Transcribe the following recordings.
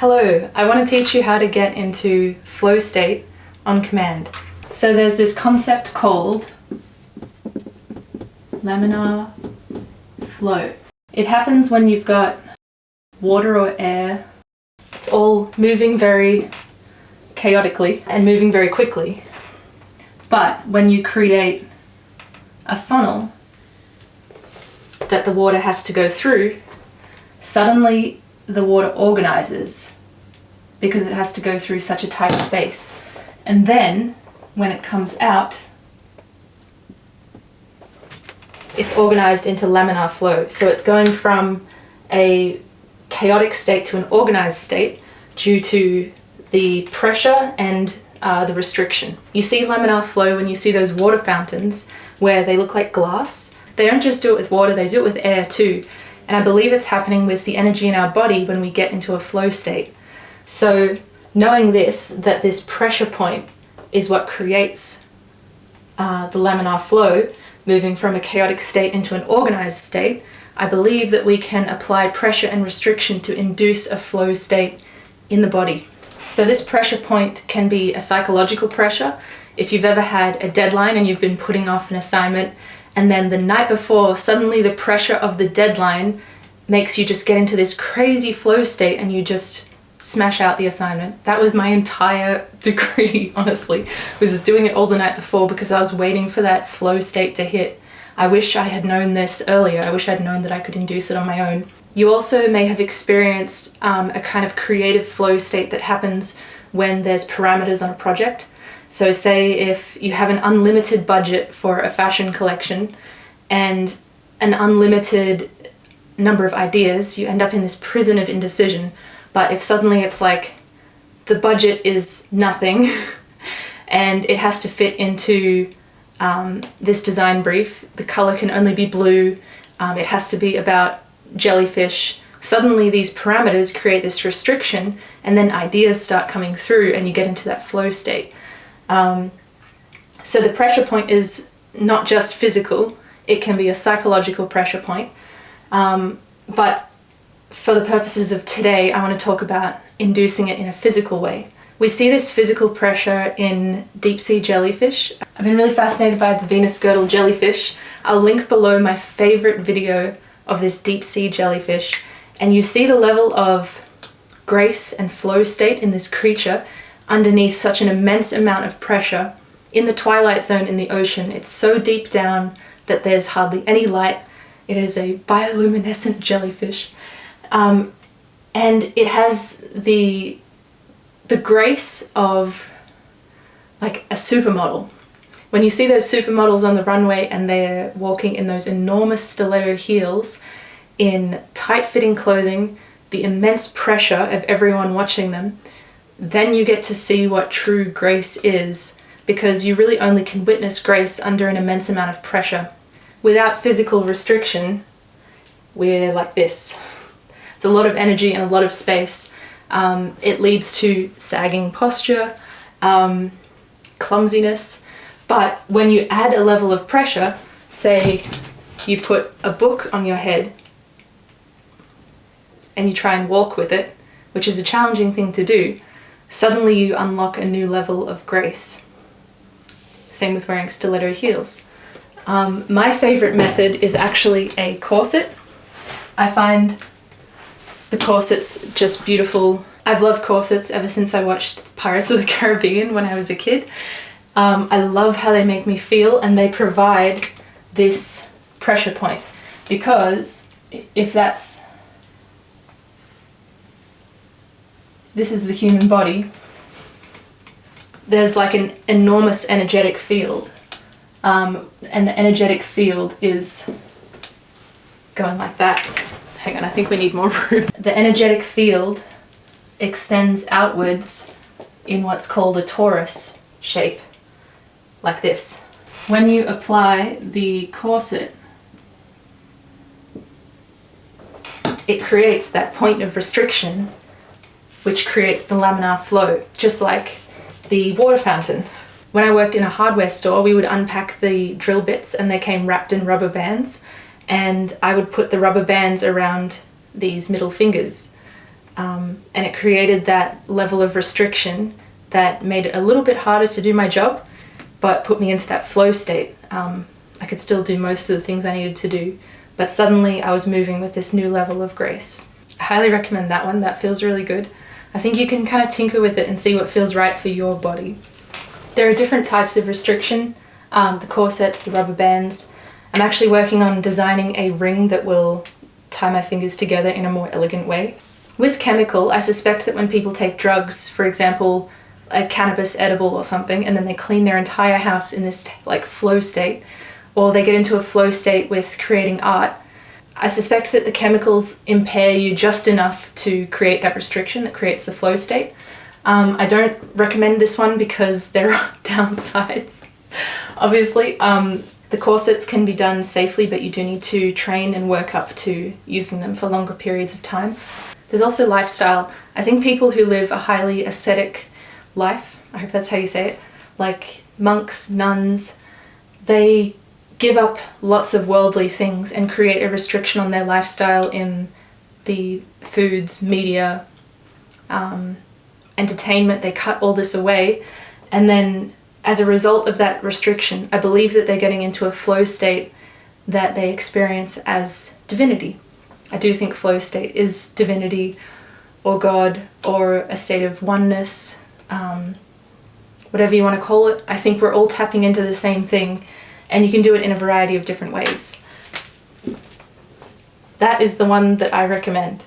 Hello, I want to teach you how to get into flow state on command. So there's this concept called laminar flow. It happens when you've got water or air. It's all moving very chaotically and moving very quickly. But when you create a funnel that the water has to go through, suddenly the water organizes because it has to go through such a tight space. And then when it comes out, it's organized into laminar flow. So it's going from a chaotic state to an organized state due to the pressure and the restriction. You see laminar flow when you see those water fountains where they look like glass. They don't just do it with water, they do it with air too. And I believe it's happening with the energy in our body when we get into a flow state. So knowing this, that this pressure point is what creates the laminar flow, moving from a chaotic state into an organized state, I believe that we can apply pressure and restriction to induce a flow state in the body. So this pressure point can be a psychological pressure. If you've ever had a deadline and you've been putting off an assignment, and then the night before, suddenly the pressure of the deadline makes you just get into this crazy flow state and you just smash out the assignment. That was my entire degree, honestly, was doing it all the night before because I was waiting for that flow state to hit. I wish I had known this earlier. I wish I'd known that I could induce it on my own. You also may have experienced a kind of creative flow state that happens when there's parameters on a project. So say if you have an unlimited budget for a fashion collection and an unlimited number of ideas, you end up in this prison of indecision. But if suddenly it's like the budget is nothing and it has to fit into this design brief, the color can only be blue, it has to be about jellyfish, suddenly these parameters create this restriction and then ideas start coming through and you get into that flow state. So the pressure point is not just physical, it can be a psychological pressure point. But for the purposes of today, I want to talk about inducing it in a physical way. We see this physical pressure in deep sea jellyfish. I've been really fascinated by the Venus girdle jellyfish. I'll link below my favorite video of this deep sea jellyfish, and you see the level of grace and flow state in this creature underneath such an immense amount of pressure in the twilight zone in the ocean. It's so deep down that there's hardly any light. It is a bioluminescent jellyfish. And it has the grace of like a supermodel. When you see those supermodels on the runway and they're walking in those enormous stiletto heels in tight-fitting clothing, the immense pressure of everyone watching them, then you get to see what true grace is, because you really only can witness grace under an immense amount of pressure. Without physical restriction, we're like this. It's a lot of energy and a lot of space. It leads to sagging posture, clumsiness. But when you add a level of pressure, say you put a book on your head and you try and walk with it, which is a challenging thing to do, suddenly you unlock a new level of grace. Same with wearing stiletto heels. My favorite method is actually a corset. I find the corsets just beautiful. I've loved corsets ever since I watched Pirates of the Caribbean when I was a kid. I love how they make me feel, and they provide this pressure point, because if this is the human body, there's like an enormous energetic field, and the energetic field is going like that. Hang on, I think we need more room. The energetic field extends outwards in what's called a torus shape, like this. When you apply the corset, it creates that point of restriction, which creates the laminar flow, just like the water fountain. When I worked in a hardware store, we would unpack the drill bits and they came wrapped in rubber bands, and I would put the rubber bands around these middle fingers. and it created that level of restriction that made it a little bit harder to do my job, but put me into that flow state. I could still do most of the things I needed to do, but suddenly I was moving with this new level of grace. I highly recommend that one. That feels really good. I think you can kind of tinker with it and see what feels right for your body. There are different types of restriction, the corsets, the rubber bands. I'm actually working on designing a ring that will tie my fingers together in a more elegant way. With chemical, I suspect that when people take drugs, for example, a cannabis edible or something, and then they clean their entire house in this like flow state, or they get into a flow state with creating art, I suspect that the chemicals impair you just enough to create that restriction that creates the flow state. I don't recommend this one because there are downsides, obviously. The corsets can be done safely, but you do need to train and work up to using them for longer periods of time. There's also lifestyle. I think people who live a highly ascetic life, I hope that's how you say it, like monks, nuns, they give up lots of worldly things and create a restriction on their lifestyle in the foods, media, entertainment. They cut all this away, and then as a result of that restriction, I believe that they're getting into a flow state that they experience as divinity. I do think flow state is divinity or God or a state of oneness, whatever you want to call it. I think we're all tapping into the same thing, and you can do it in a variety of different ways. That is the one that I recommend.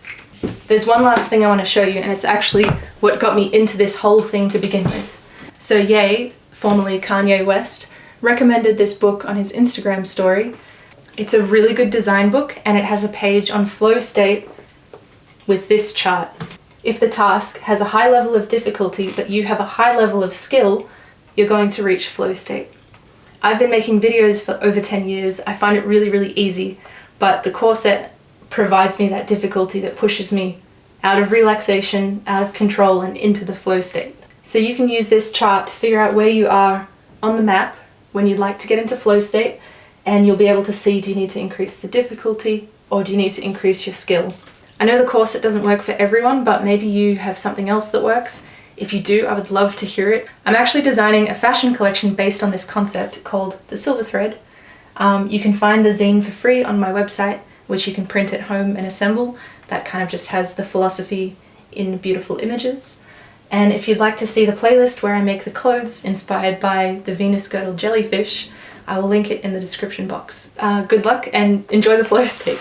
There's one last thing I want to show you, and it's actually what got me into this whole thing to begin with. So Ye, formerly Kanye West, recommended this book on his Instagram story. It's a really good design book, and it has a page on flow state with this chart. If the task has a high level of difficulty but you have a high level of skill, you're going to reach flow state. I've been making videos for over 10 years. I find it really, really easy, but the corset provides me that difficulty that pushes me out of relaxation, out of control, and into the flow state. So you can use this chart to figure out where you are on the map when you'd like to get into flow state, and you'll be able to see, do you need to increase the difficulty or do you need to increase your skill? I know the corset doesn't work for everyone, but maybe you have something else that works. If you do, I would love to hear it. I'm actually designing a fashion collection based on this concept called the Silver Thread. You can find the zine for free on my website, which you can print at home and assemble. That kind of just has the philosophy in beautiful images. And if you'd like to see the playlist where I make the clothes inspired by the Venus girdle jellyfish, I will link it in the description box. Good luck and enjoy the flow state.